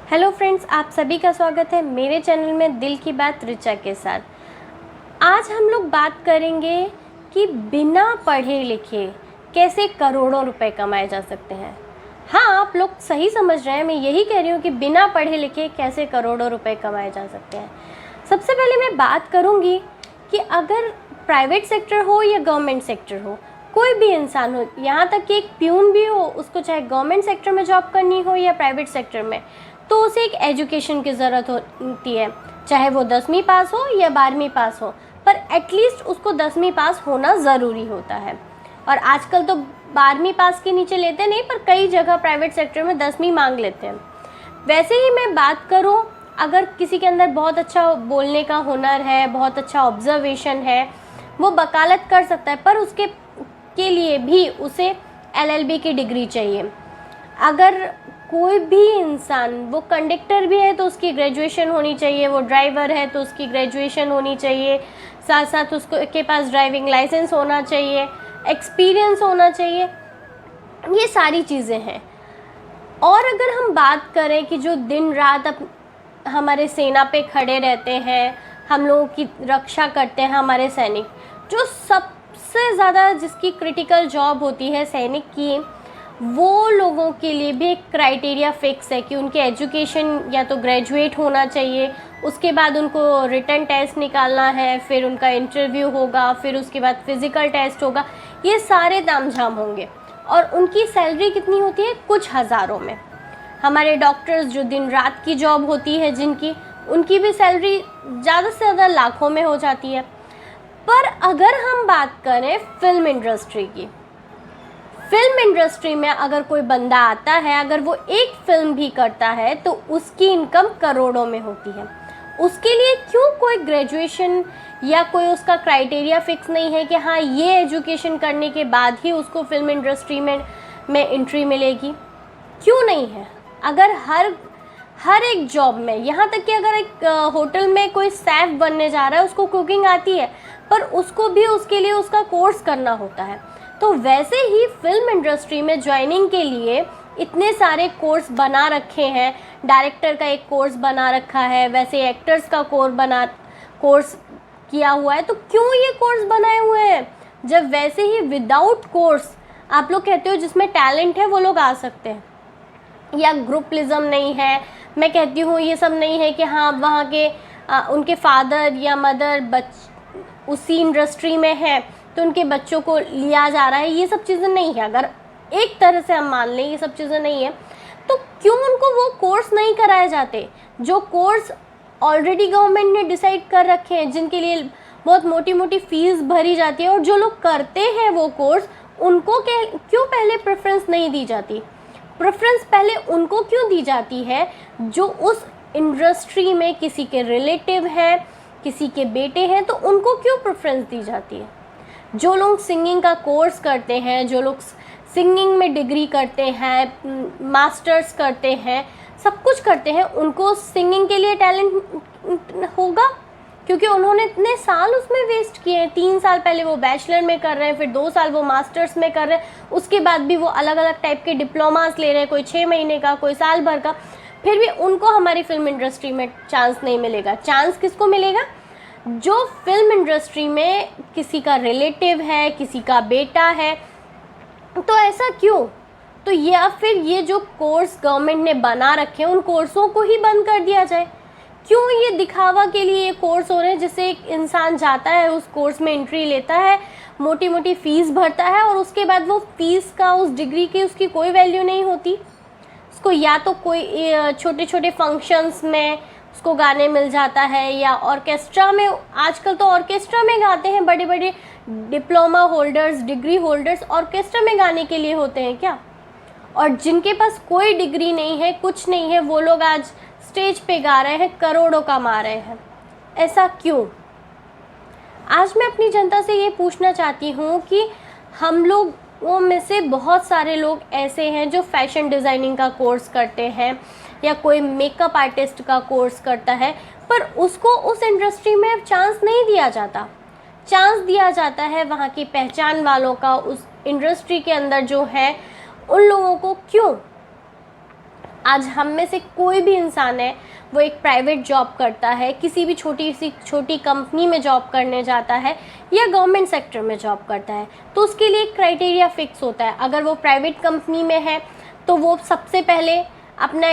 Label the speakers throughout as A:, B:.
A: Hello friends, आप सभी का स्वागत है मेरे चैनल में दिल की बात ऋचा के साथ। आज हम लोग बात करेंगे कि बिना पढ़े लिखे कैसे करोड़ों रुपए कमाए जा सकते हैं। हाँ, आप लोग सही समझ रहे हैं, मैं यही कह रही हूँ कि बिना पढ़े लिखे कैसे करोड़ों रुपए कमाए जा सकते हैं। सबसे पहले मैं बात करूँगी कि अगर प्राइवेट सेक्टर हो या गवर्नमेंट सेक्टर हो, कोई भी इंसान हो, यहाँ तक कि एक प्यून भी हो, उसको चाहे गवर्नमेंट सेक्टर में जॉब करनी हो या प्राइवेट सेक्टर में, तो उसे एक एजुकेशन की ज़रूरत होती है। चाहे वो 10वीं पास हो या 12वीं पास हो, पर एटलीस्ट उसको 10वीं पास होना ज़रूरी होता है। और आजकल तो 12वीं पास के नीचे लेते नहीं, पर कई जगह प्राइवेट सेक्टर में 10वीं मांग लेते हैं। वैसे ही मैं बात करूँ, अगर किसी के अंदर बहुत अच्छा बोलने का हुनर है, बहुत अच्छा ऑब्जर्वेशन है, वो वकालत कर सकता है, पर उसके के लिए भी उसे LLB की डिग्री चाहिए। अगर कोई भी इंसान, वो कंडक्टर भी है तो उसकी ग्रेजुएशन होनी चाहिए, वो ड्राइवर है तो उसकी ग्रेजुएशन होनी चाहिए, साथ साथ उसको के पास ड्राइविंग लाइसेंस होना चाहिए, एक्सपीरियंस होना चाहिए, ये सारी चीज़ें हैं। और अगर हम बात करें कि जो दिन रात हमारे सेना पे खड़े रहते हैं, हम लोगों की रक्षा करते हैं, हमारे सैनिक, जो सबसे ज़्यादा जिसकी क्रिटिकल जॉब होती है सैनिक की, वो लोगों के लिए भी एक क्राइटेरिया फिक्स है कि उनके एजुकेशन या तो ग्रेजुएट होना चाहिए, उसके बाद उनको रिटन टेस्ट निकालना है, फिर उनका इंटरव्यू होगा, फिर उसके बाद फिज़िकल टेस्ट होगा, ये सारे तामझाम होंगे। और उनकी सैलरी कितनी होती है? कुछ हज़ारों में। हमारे डॉक्टर्स जो दिन रात की जॉब होती है जिनकी, उनकी भी सैलरी ज़्यादा से ज़्यादा लाखों में हो जाती है। पर अगर हम बात करें फिल्म इंडस्ट्री की, फिल्म इंडस्ट्री में अगर कोई बंदा आता है, अगर वो एक फिल्म भी करता है, तो उसकी इनकम करोड़ों में होती है। उसके लिए क्यों कोई ग्रेजुएशन या कोई उसका क्राइटेरिया फिक्स नहीं है कि हाँ, ये एजुकेशन करने के बाद ही उसको फिल्म इंडस्ट्री में एंट्री मिलेगी? क्यों नहीं है? अगर हर एक जॉब में, यहाँ तक कि अगर एक होटल में कोई शेफ बनने जा रहा है, उसको कुकिंग आती है, पर उसको भी उसके लिए उसका कोर्स करना होता है। तो वैसे ही फिल्म इंडस्ट्री में ज्वाइनिंग के लिए इतने सारे कोर्स बना रखे हैं। डायरेक्टर का एक कोर्स बना रखा है, वैसे एक्टर्स का कोर्स किया हुआ है। तो क्यों ये कोर्स बनाए हुए हैं, जब वैसे ही विदाउट कोर्स आप लोग कहते हो जिसमें टैलेंट है वो लोग आ सकते हैं, या ग्रुपलिज्म नहीं है, मैं कहती हूँ ये सब नहीं है कि हाँ वहाँ के उनके फादर या मदर उसी इंडस्ट्री में है तो उनके बच्चों को लिया जा रहा है, ये सब चीज़ें नहीं है। अगर एक तरह से हम मान लें ये सब चीज़ें नहीं है, तो क्यों उनको वो कोर्स नहीं कराए जाते जो कोर्स ऑलरेडी गवर्नमेंट ने डिसाइड कर रखे हैं, जिनके लिए बहुत मोटी मोटी फीस भरी जाती है, और जो लोग करते हैं वो कोर्स, उनको क्यों पहले प्रेफरेंस नहीं दी जाती? प्रेफरेंस पहले उनको क्यों दी जाती है जो उस इंडस्ट्री में किसी के रिलेटिव हैं, किसी के बेटे हैं, तो उनको क्यों प्रेफरेंस दी जाती है? जो लोग सिंगिंग का कोर्स करते हैं, जो लोग सिंगिंग में डिग्री करते हैं, मास्टर्स करते हैं, सब कुछ करते हैं, उनको सिंगिंग के लिए टैलेंट होगा क्योंकि उन्होंने इतने साल उसमें वेस्ट किए हैं। 3 साल पहले वो बैचलर में कर रहे हैं, फिर 2 साल वो मास्टर्स में कर रहे हैं, उसके बाद भी वो अलग अलग टाइप के डिप्लोमास ले रहे हैं, कोई 6 महीने का, कोई साल भर का, फिर भी उनको हमारी फिल्म इंडस्ट्री में चांस नहीं मिलेगा। चांस किसको मिलेगा? जो फिल्म इंडस्ट्री में किसी का रिलेटिव है, किसी का बेटा है। तो ऐसा क्यों? तो या फिर ये जो कोर्स गवर्नमेंट ने बना रखे हैं, उन कोर्सों को ही बंद कर दिया जाए। क्यों ये दिखावा के लिए ये कोर्स हो रहे हैं, जिससे एक इंसान जाता है, उस कोर्स में एंट्री लेता है, मोटी मोटी फीस भरता है, और उसके बाद वो फीस का, उस डिग्री की उसकी कोई वैल्यू नहीं होती। उसको या तो कोई छोटे छोटे फंक्शंस में उसको गाने मिल जाता है, या ऑर्केस्ट्रा में, आजकल तो ऑर्केस्ट्रा में गाते हैं बड़े बड़े diploma holders, degree holders orchestra में गाने के लिए होते हैं क्या? और जिनके पास कोई डिग्री नहीं है, कुछ नहीं है, वो लोग आज स्टेज पे गा रहे हैं, करोड़ों कमा रहे हैं। ऐसा क्यों? आज मैं अपनी जनता से ये पूछना चाहती हूँ कि हम लोगों में से बहुत सारे लोग ऐसे हैं जो फैशन डिज़ाइनिंग का कोर्स करते हैं, या कोई मेकअप आर्टिस्ट का कोर्स करता है, पर उसको उस इंडस्ट्री में चांस नहीं दिया जाता। चांस दिया जाता है वहाँ की पहचान वालों का, उस इंडस्ट्री के अंदर जो है उन लोगों को। क्यों? आज हम में से कोई भी इंसान है वो एक प्राइवेट जॉब करता है, किसी भी छोटी कंपनी में जॉब करने जाता है या गवर्नमेंट सेक्टर में जॉब करता है, तो उसके लिए एक क्राइटेरिया फिक्स होता है। अगर वो प्राइवेट कंपनी में है तो वो सबसे पहले अपना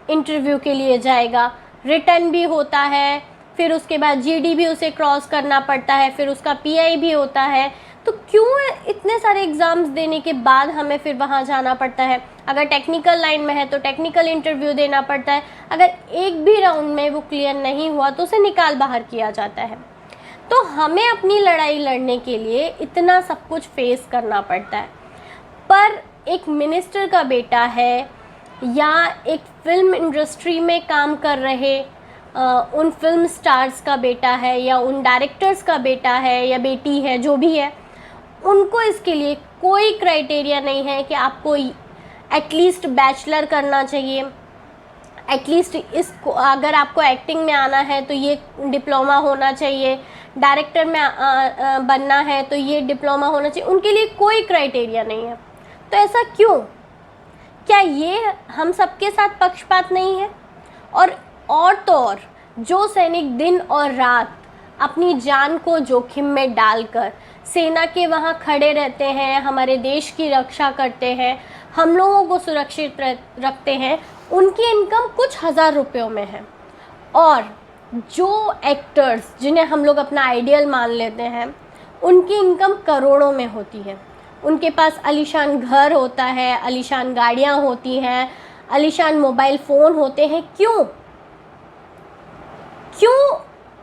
A: इंटरव्यू के लिए जाएगा, रिटर्न भी होता है, फिर उसके बाद जीडी भी उसे क्रॉस करना पड़ता है, फिर उसका पीआई भी होता है। तो क्यों इतने सारे एग्ज़ाम्स देने के बाद हमें फिर वहाँ जाना पड़ता है? अगर टेक्निकल लाइन में है तो टेक्निकल इंटरव्यू देना पड़ता है, अगर एक भी राउंड में वो क्लियर नहीं हुआ तो उसे निकाल बाहर किया जाता है। तो हमें अपनी लड़ाई लड़ने के लिए इतना सब कुछ फेस करना पड़ता है। पर एक मिनिस्टर का बेटा है या एक फिल्म इंडस्ट्री में काम कर रहे उन फिल्म स्टार्स का बेटा है या उन डायरेक्टर्स का बेटा है या बेटी है, जो भी है, उनको इसके लिए कोई क्राइटेरिया नहीं है कि आपको एटलीस्ट बैचलर करना चाहिए, एटलीस्ट इसको अगर आपको एक्टिंग में आना है तो ये डिप्लोमा होना चाहिए, डायरेक्टर में बनना है तो ये डिप्लोमा होना चाहिए। उनके लिए कोई क्राइटेरिया नहीं है। तो ऐसा क्यों? क्या ये हम सबके साथ पक्षपात नहीं है? और तो और जो सैनिक दिन और रात अपनी जान को जोखिम में डालकर सेना के वहाँ खड़े रहते हैं, हमारे देश की रक्षा करते हैं, हम लोगों को सुरक्षित रखते हैं, उनकी इनकम कुछ हज़ार रुपयों में है। और जो एक्टर्स जिन्हें हम लोग अपना आइडियल मान लेते हैं, उनकी इनकम करोड़ों में होती है। उनके पास आलीशान घर होता है, आलीशान गाड़ियाँ होती हैं, आलीशान मोबाइल फ़ोन होते हैं। क्यों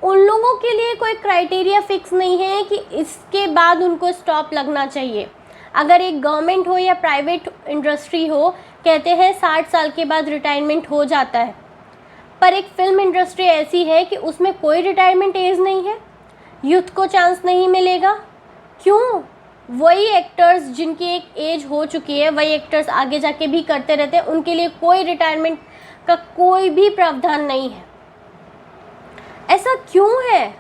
A: उन लोगों के लिए कोई क्राइटेरिया फिक्स नहीं है कि इसके बाद उनको स्टॉप लगना चाहिए? अगर एक गवर्नमेंट हो या प्राइवेट इंडस्ट्री हो, कहते हैं 60 साल के बाद रिटायरमेंट हो जाता है, पर एक फिल्म इंडस्ट्री ऐसी है कि उसमें कोई रिटायरमेंट एज नहीं है, यूथ को चांस नहीं मिलेगा। क्यों? वही एक्टर्स जिनकी एक एज हो चुकी है, वही एक्टर्स आगे जाके भी करते रहते हैं, उनके लिए कोई रिटायरमेंट का कोई भी प्रावधान नहीं है। ऐसा क्यों है?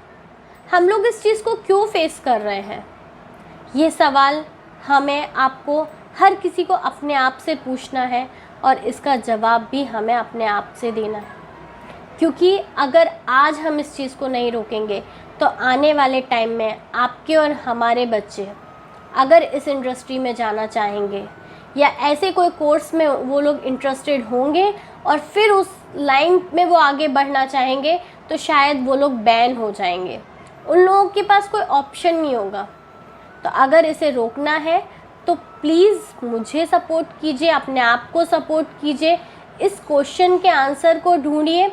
A: हम लोग इस चीज़ को क्यों फेस कर रहे हैं? ये सवाल हमें, आपको, हर किसी को अपने आप से पूछना है और इसका जवाब भी हमें अपने आप से देना है। क्योंकि अगर आज हम इस चीज़ को नहीं रोकेंगे तो आने वाले टाइम में आपके और हमारे बच्चे अगर इस इंडस्ट्री में जाना चाहेंगे या ऐसे कोई कोर्स में वो लोग इंटरेस्टेड होंगे और फिर उस लाइन में वो आगे बढ़ना चाहेंगे, तो शायद वो लोग बैन हो जाएंगे। उन लोगों के पास कोई ऑप्शन नहीं होगा। तो अगर इसे रोकना है तो प्लीज़ मुझे सपोर्ट कीजिए, अपने आप को सपोर्ट कीजिए, इस क्वेश्चन के आंसर को ढूंढिए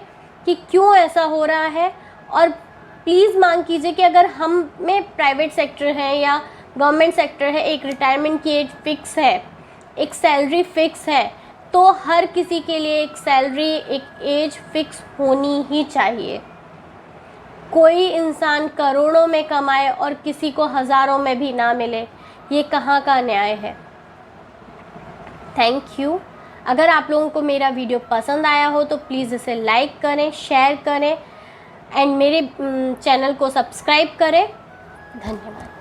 A: कि क्यों ऐसा हो रहा है। और प्लीज़ मांग कीजिए कि अगर हम में प्राइवेट सेक्टर है या गवर्नमेंट सेक्टर है, एक रिटायरमेंट की एज फिक्स है, एक सैलरी फिक्स है, तो हर किसी के लिए एक सैलरी, एक एज फिक्स होनी ही चाहिए। कोई इंसान करोड़ों में कमाए और किसी को हज़ारों में भी ना मिले, ये कहाँ का न्याय है? Thank you. अगर आप लोगों को मेरा वीडियो पसंद आया हो तो प्लीज़ इसे लाइक करें, शेयर करें एंड मेरे चैनल को सब्सक्राइब करें। धन्यवाद।